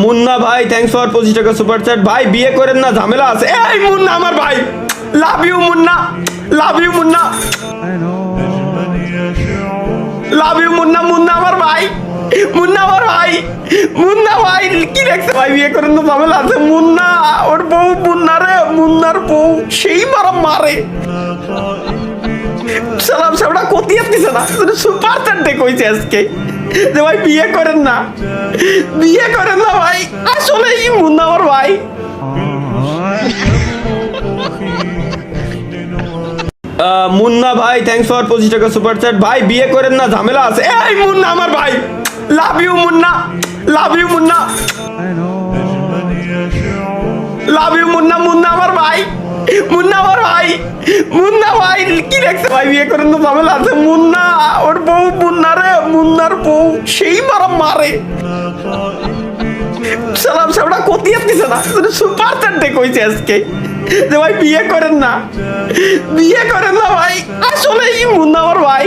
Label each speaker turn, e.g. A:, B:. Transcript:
A: মুন্না ভাই thanks for 25 টাকা super chat. ভাই বিয়ে করেন না, ঝামেলা আছে। এই মুন্না আমার ভাই, love you Munna, love you Munna, love you Munna. Munna আমার ভাই, মুন্না আমার ভাই, মুন্না ভাই কি দেখছে ভাই, বিয়ে করেন না, ঝামেলা আছে। মুন্না ওর বউ, মুন্না রে, মুন্নার বউ সেই মারা মারে। সালাম সামনা কতি আসতেছে না, সুপার চ্যাটে কইছে আজকে যে ভাই বিয়ে করেন না, বিয়ে করেন না ভাই। আসলে এই মুন্না আমার ভাই। মুন্না ভাই থ্যাঙ্কস ফর 25 টাকা সুপার চ্যাট। ভাই বিয়ে করেন না, ঝামেলা আছে। এই মুন্না আমার ভাই, love you Munna, love you Munna, love you Munna. Munna আমার ভাই, মুন্না আমার ভাই, মুন্না ভাই কি দেখছে ভাই, বিয়ে করেন না, ঝামেলা আছে। মুন্না ওর বউ, মুন্না রে, মুন্নার বউ সেই মারা মারে। সালাম সামনা কতি আসতেছে না, সুপার চ্যাটে কইছে আজকে যে ভাই বিয়ে করেন না, বিয়ে করেন না ভাই। আসলে এই মুন্না আমার ভাই।